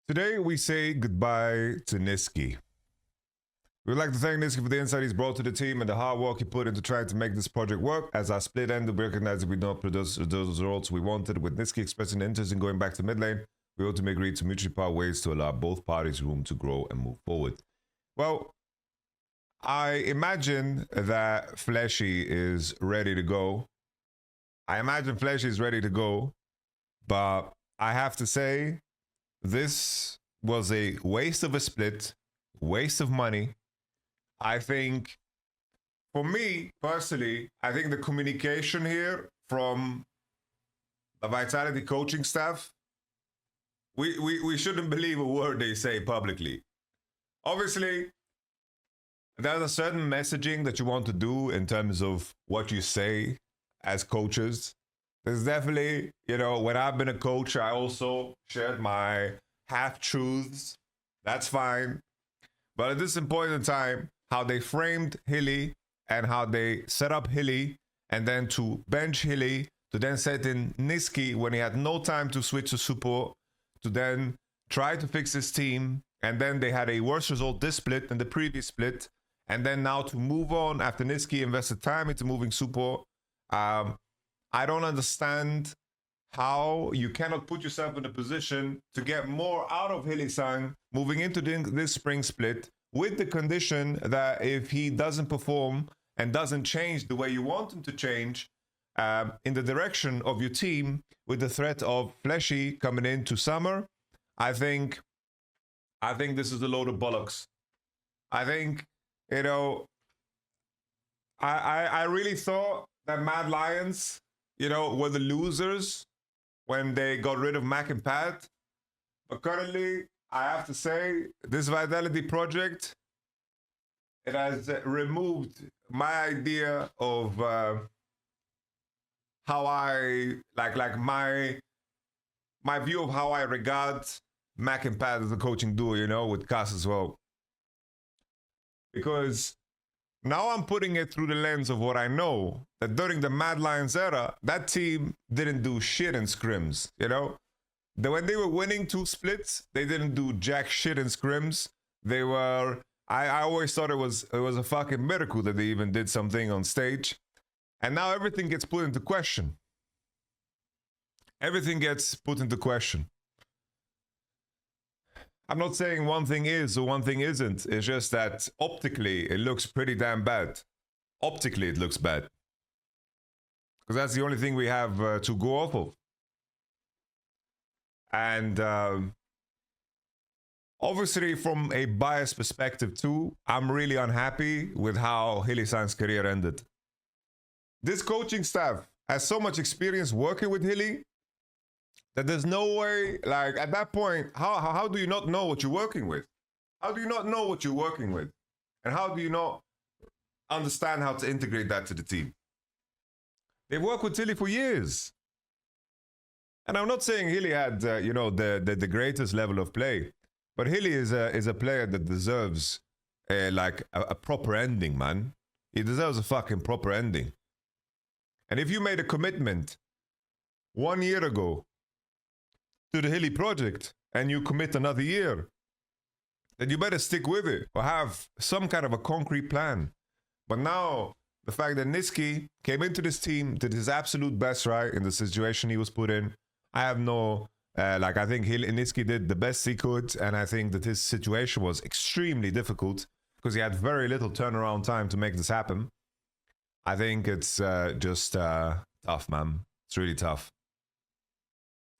Today, we say goodbye to NISQY. We'd like to thank NISQY for the insight he's brought to the team and the hard work he put into trying to make this project work. As our split ended, we recognize that we don't produce those results we wanted. With NISQY expressing interest in going back to mid lane, we ultimately agreed to mutually part ways to allow both parties room to grow and move forward. Well, I imagine that Fleshy is ready to go. But I have to say, this was a waste of a split, waste of money. I think, for me personally, I think the communication here from the Vitality coaching staff, we shouldn't believe a word they say publicly. Obviously, there's a certain messaging that you want to do in terms of what you say as coaches. There's definitely, when I've been a coach, I also shared my half-truths. That's fine. But at this point in time, how they framed Hilly and how they set up Hilly and then to bench Hilly, to then set in NISQY when he had no time to switch to support, to then try to fix his team, and then they had a worse result this split than the previous split, and then now to move on after NISQY invested time into moving support. I don't understand how you cannot put yourself in a position to get more out of Hilly-san moving into this spring split, with the condition that if he doesn't perform and doesn't change the way you want him to change in the direction of your team, with the threat of Fleshy coming into summer, I think this is a load of bollocks. I think, I really thought that Mad Lions, were the losers when they got rid of Mac and Pat. But currently, I have to say, this Vitality project, it has removed my idea of how I, my view of how I regard Mac and Pat as a coaching duo, with Cass as well. Because now I'm putting it through the lens of what I know, that during the Mad Lions era, that team didn't do shit in scrims, When they were winning 2 splits, they didn't do jack shit in scrims. They were, I always thought it was a fucking miracle that they even did something on stage. And now everything gets put into question. Everything gets put into question. I'm not saying one thing is or one thing isn't. It's just that optically, it looks pretty damn bad. Optically, it looks bad. Because that's the only thing we have to go off of. And obviously, from a biased perspective too, I'm really unhappy with how Hilly-san's career ended. This coaching staff has so much experience working with Hilly that there's no way, at that point, how do you not know what you're working with? How do you not know what you're working with? And how do you not understand how to integrate that to the team? They've worked with Hilly for years. And I'm not saying Hilly had, the greatest level of play, but Hilly is a player that deserves a proper ending, man. He deserves a fucking proper ending. And if you made a commitment 1 year ago to the Hilly project and you commit another year, then you better stick with it or have some kind of a concrete plan. But now, the fact that NISQY came into this team, did his absolute best, right, in the situation he was put in, I have no, I think NISQY did the best he could, and I think that his situation was extremely difficult because he had very little turnaround time to make this happen. I think it's just tough, man. It's really tough.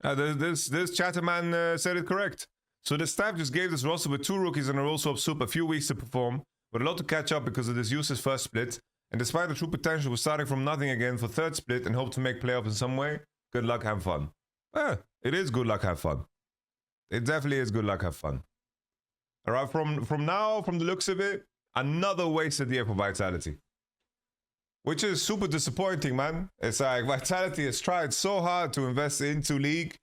This Chatterman said it correct. So the staff just gave this roster with 2 rookies and a roll swap soup a few weeks to perform, with a lot to catch up because of this useless first split, and despite the true potential, we're starting from nothing again for 3rd split and hope to make playoffs in some way. Good luck, have fun. It is good luck, have fun. It definitely is good luck, have fun. All right, from now, from the looks of it, another wasted year for Vitality. Which is super disappointing, man. It's like Vitality has tried so hard to invest into League,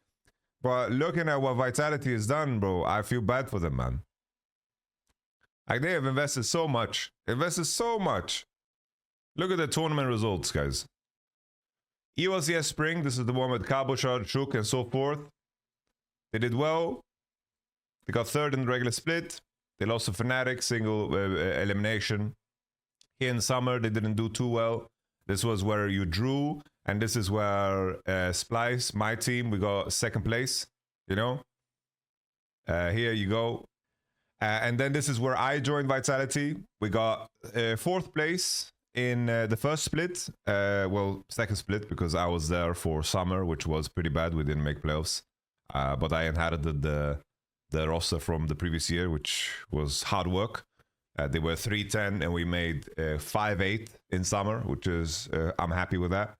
but looking at what Vitality has done, bro, I feel bad for them, man. Like, they have invested so much. Look at the tournament results, guys. EOCS Spring, this is the one with Cabochard, Chook, and so forth. They did well. They got third in the regular split. They lost to Fnatic, single elimination. Here in summer, they didn't do too well. This was where you drew, and this is where Splice, my team, we got second place, you know? Here you go. And then this is where I joined Vitality. We got fourth place in the first split. Well, second split, because I was there for summer, which was pretty bad. We didn't make playoffs. But I inherited the roster from the previous year, which was hard work. They were 3-10, and we made 5-8 in summer, which is, I'm happy with that.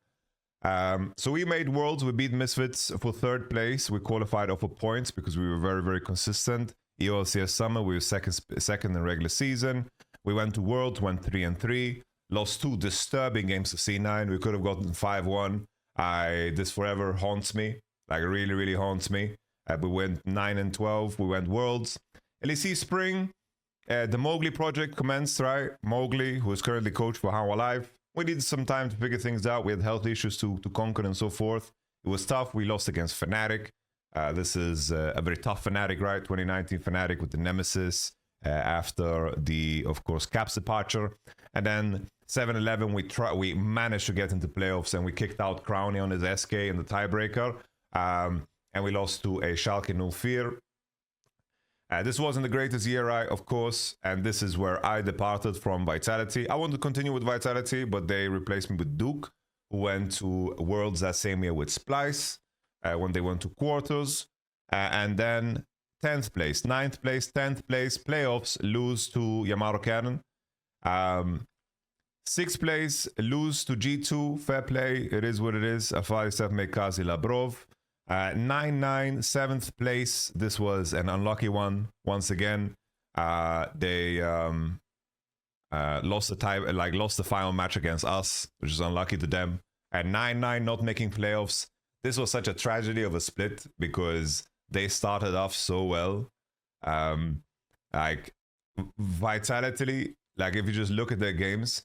So we made Worlds. We beat Misfits for third place. We qualified off of points because we were very, very consistent. EOLCS summer, we were second in regular season. We went to Worlds, went 3-3. Lost 2 disturbing games to C9. We could have gotten 5-1. This forever haunts me. Like, really, really haunts me. We went 9-12. We went Worlds. LEC Spring, the Mowgli project commenced, right? Mowgli, who is currently coach for How Alive. We needed some time to figure things out. We had health issues to conquer and so forth. It was tough. We lost against Fnatic. This is a very tough Fnatic, right? 2019 Fnatic with the Nemesis after the, of course, Cap's departure. And then 7-11, we managed to get into playoffs, and we kicked out Crowny on his SK in the tiebreaker. And we lost to a Schalke 04. This wasn't the greatest year, right? Of course. And this is where I departed from Vitality. I wanted to continue with Vitality, but they replaced me with Duke, who went to Worlds that same year with Splice. When they went to quarters, and then 10th place, 9th place, 10th place, playoffs, lose to YamatoCannon. 6th place, lose to G2, fair play, it is what it is. Afarisev Mekazi Labrov. 9-9, 7th place, this was an unlucky one, once again. They lost the final match against us, which is unlucky to them. At 9-9, not making playoffs. This was such a tragedy of a split because they started off so well. Like, Vitality, like, if you just look at their games,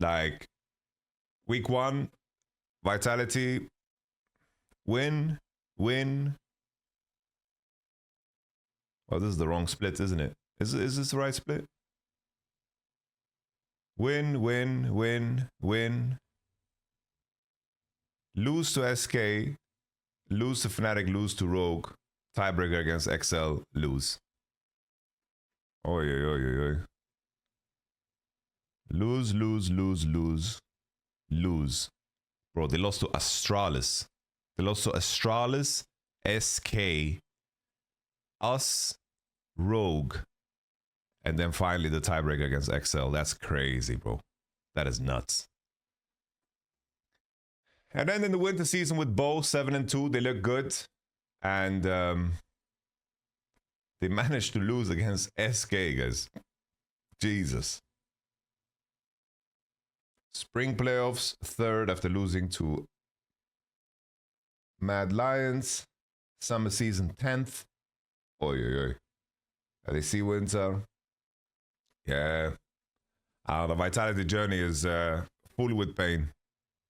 like, week 1, Vitality, win. Oh, this is the wrong split, isn't it? Is this the right split? Win. Lose to SK, lose to Fnatic, lose to Rogue. Tiebreaker against XL, lose. Oi. Lose. Bro, they lost to Astralis. SK, us, Rogue. And then finally the tiebreaker against XL. That's crazy, bro. That is nuts. And then in the winter season with Bo, 7-2, they look good. And they managed to lose against SK, guys. Jesus. Spring playoffs, 3rd after losing to Mad Lions. Summer season, 10th. Oi. LEC winter. Yeah. The Vitality journey is full with pain.